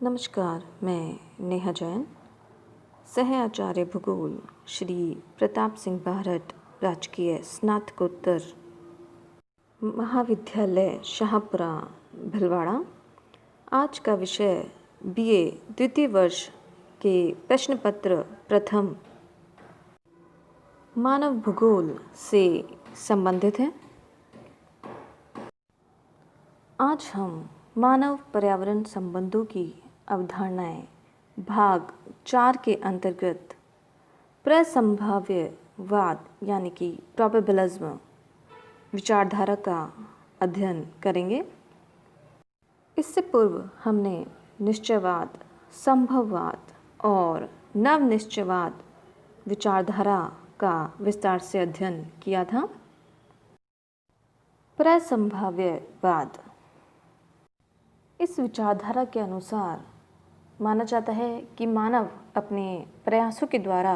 नमस्कार, मैं नेहा जैन, सह आचार्य भूगोल श्री प्रताप सिंह बारठ राजकीय स्नातकोत्तर महाविद्यालय शाहपुरा भीलवाड़ा। आज का विषय बीए द्वितीय वर्ष के प्रश्न पत्र प्रथम मानव भूगोल से संबंधित है। आज हम मानव पर्यावरण संबंधों की अवधारणाएं भाग 4 के अंतर्गत प्रसंभाव्यवाद यानी कि प्रोबेबिलिज्म विचारधारा का अध्ययन करेंगे। इससे पूर्व हमने निश्चयवाद, संभववाद और नवनिश्चयवाद विचारधारा का विस्तार से अध्ययन किया था। प्रसंभाव्यवाद इस विचारधारा के अनुसार माना जाता है कि मानव अपने प्रयासों के द्वारा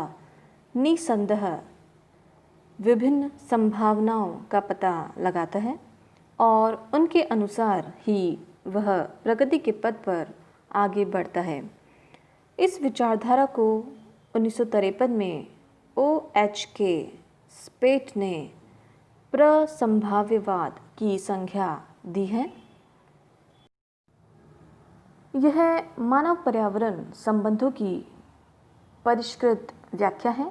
निसंदेह विभिन्न संभावनाओं का पता लगाता है और उनके अनुसार ही वह प्रगति के पथ पर आगे बढ़ता है। इस विचारधारा को 1953 में O.H.K. स्पेट ने प्रसंभाव्यवाद की संज्ञा दी है। यह मानव पर्यावरण संबंधों की परिष्कृत व्याख्या है।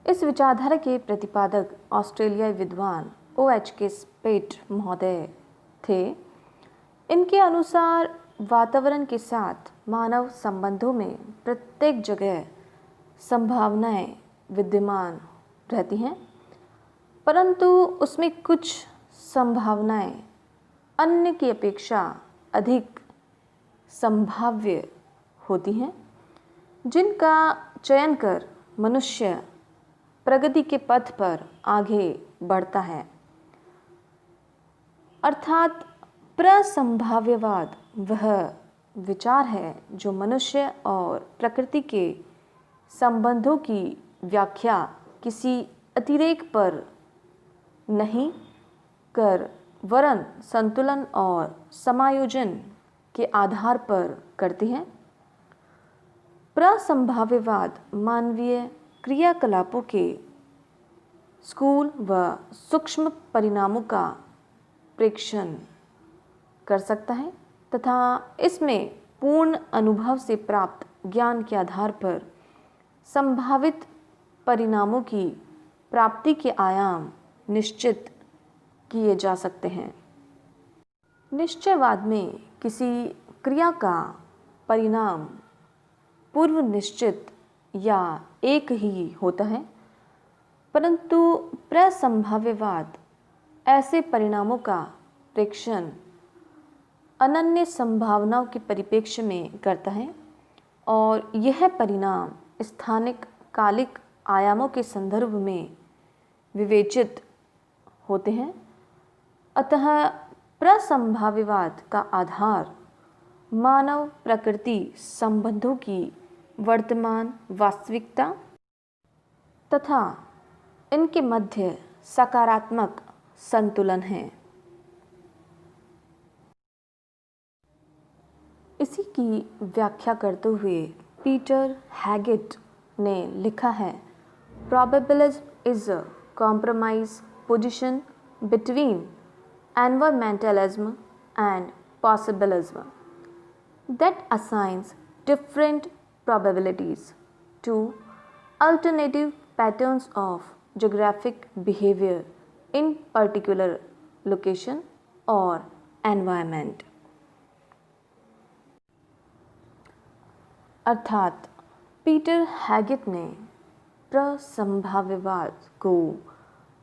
इस विचारधारा के प्रतिपादक ऑस्ट्रेलियाई विद्वान O.H.K. स्पेट महोदय थे। इनके अनुसार वातावरण के साथ मानव संबंधों में प्रत्येक जगह संभावनाएं विद्यमान रहती हैं, परंतु उसमें कुछ संभावनाएं अन्य की अपेक्षा अधिक संभाव्य होती हैं, जिनका चयन कर मनुष्य प्रगति के पथ पर आगे बढ़ता है। अर्थात प्रसंभाव्यवाद वह विचार है जो मनुष्य और प्रकृति के संबंधों की व्याख्या किसी अतिरेक पर नहीं कर वरन संतुलन और समायोजन के आधार पर करती हैं। प्रसंभाव्यवाद मानवीय क्रियाकलापों के स्थूल व सूक्ष्म परिणामों का प्रेक्षण कर सकता है तथा इसमें पूर्ण अनुभव से प्राप्त ज्ञान के आधार पर संभावित परिणामों की प्राप्ति के आयाम निश्चित किए जा सकते हैं। निश्चयवाद में किसी क्रिया का परिणाम पूर्व निश्चित या एक ही होता है, परंतु प्रसंभाव्यवाद ऐसे परिणामों का प्रेक्षण अनन्य संभावनाओं के परिप्रेक्ष्य में करता है और यह परिणाम स्थानिक कालिक आयामों के संदर्भ में विवेचित होते हैं। अतः प्रसंभाव्यवाद का आधार मानव प्रकृति संबंधों की वर्तमान वास्तविकता तथा इनके मध्य सकारात्मक संतुलन है। इसी की व्याख्या करते हुए पीटर हैगेट ने लिखा है, probabilism is a compromise position between environmentalism and possibilism that assigns different probabilities to alternative patterns of geographic behavior in particular location or environment। अर्थात पीटर हैगेट ने प्रसंभाव्यवाद को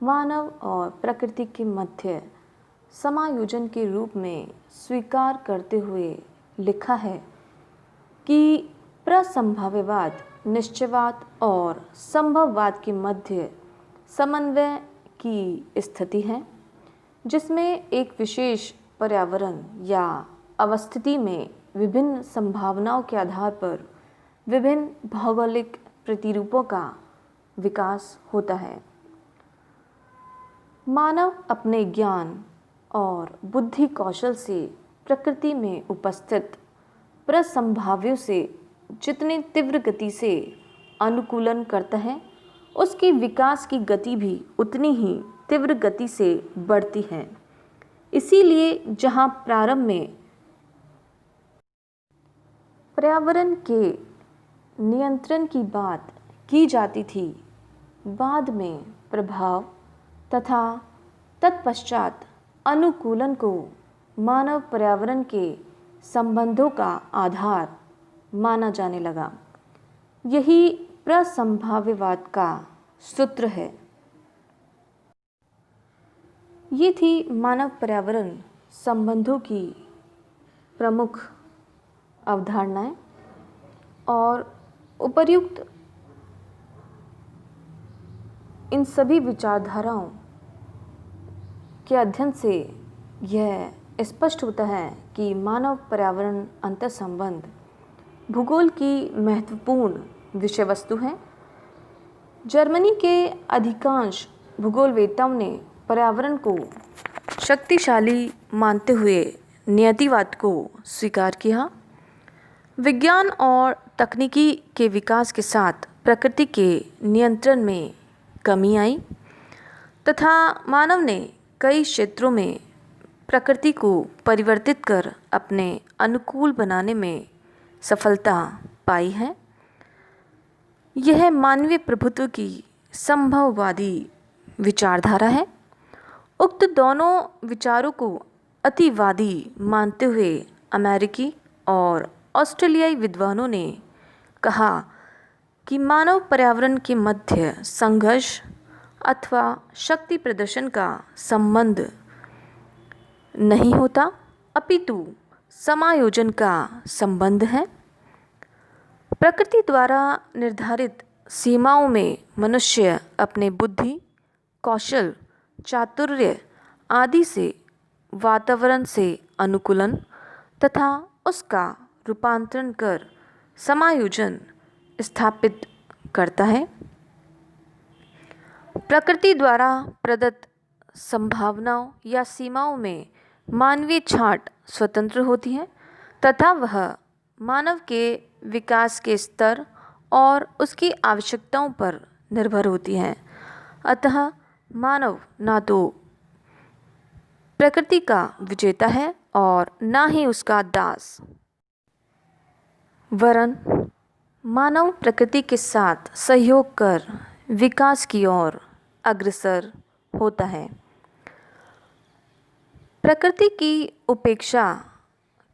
मानव और प्रकृति के मध्य समायोजन के रूप में स्वीकार करते हुए लिखा है कि प्रसंभाव्यवाद निश्चयवाद और संभववाद के मध्य समन्वय की स्थिति है, जिसमें एक विशेष पर्यावरण या अवस्थिति में विभिन्न संभावनाओं के आधार पर विभिन्न भौगोलिक प्रतिरूपों का विकास होता है। मानव अपने ज्ञान और बुद्धि कौशल से प्रकृति में उपस्थित प्रसंभाव्यों से जितनी तीव्र गति से अनुकूलन करता है, उसकी विकास की गति भी उतनी ही तीव्र गति से बढ़ती है। इसीलिए जहाँ प्रारंभ में पर्यावरण के नियंत्रण की बात की जाती थी, बाद में प्रभाव तथा तत्पश्चात अनुकूलन को मानव पर्यावरण के संबंधों का आधार माना जाने लगा। यही प्रसंभाव्यवाद का सूत्र है। ये थी मानव पर्यावरण संबंधों की प्रमुख अवधारणाएं और उपर्युक्त इन सभी विचारधाराओं के अध्ययन से यह स्पष्ट होता है कि मानव पर्यावरण अंतर्संबंध भूगोल की महत्वपूर्ण विषय वस्तु है। जर्मनी के अधिकांश भूगोलवेत्ताओं ने पर्यावरण को शक्तिशाली मानते हुए नियतिवाद को स्वीकार किया। विज्ञान और तकनीकी के विकास के साथ प्रकृति के नियंत्रण में कमी आई तथा मानव ने कई क्षेत्रों में प्रकृति को परिवर्तित कर अपने अनुकूल बनाने में सफलता पाई है। यह मानवीय प्रभुत्व की संभववादी विचारधारा है। उक्त दोनों विचारों को अतिवादी मानते हुए अमेरिकी और ऑस्ट्रेलियाई विद्वानों ने कहा कि मानव पर्यावरण के मध्य संघर्ष अथवा शक्ति प्रदर्शन का संबंध नहीं होता, अपितु समायोजन का संबंध है। प्रकृति द्वारा निर्धारित सीमाओं में मनुष्य अपने बुद्धि, कौशल, चातुर्य आदि से वातावरण से अनुकूलन तथा उसका रूपांतरण कर समायोजन स्थापित करता है। प्रकृति द्वारा प्रदत्त संभावनाओं या सीमाओं में मानवीय छांट स्वतंत्र होती है तथा वह मानव के विकास के स्तर और उसकी आवश्यकताओं पर निर्भर होती है। अतः मानव ना तो प्रकृति का विजेता है और ना ही उसका दास, वरन मानव प्रकृति के साथ सहयोग कर विकास की ओर अग्रसर होता है। प्रकृति की उपेक्षा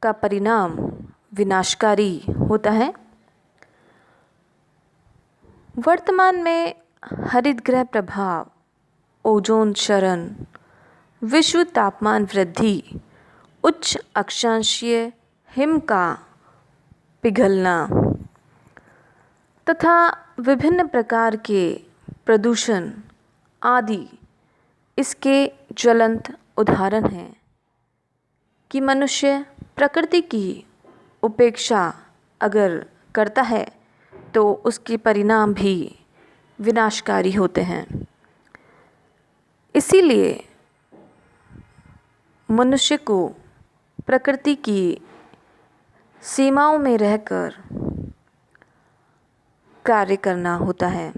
का परिणाम विनाशकारी होता है। वर्तमान में हरितगृह प्रभाव, ओजोन क्षरण, विश्व तापमान वृद्धि, उच्च अक्षांशीय हिम का पिघलना तथा विभिन्न प्रकार के प्रदूषण आदि इसके ज्वलंत उदाहरण हैं कि मनुष्य प्रकृति की उपेक्षा अगर करता है तो उसके परिणाम भी विनाशकारी होते हैं। इसीलिए मनुष्य को प्रकृति की सीमाओं में रहकर कार्य करना होता है।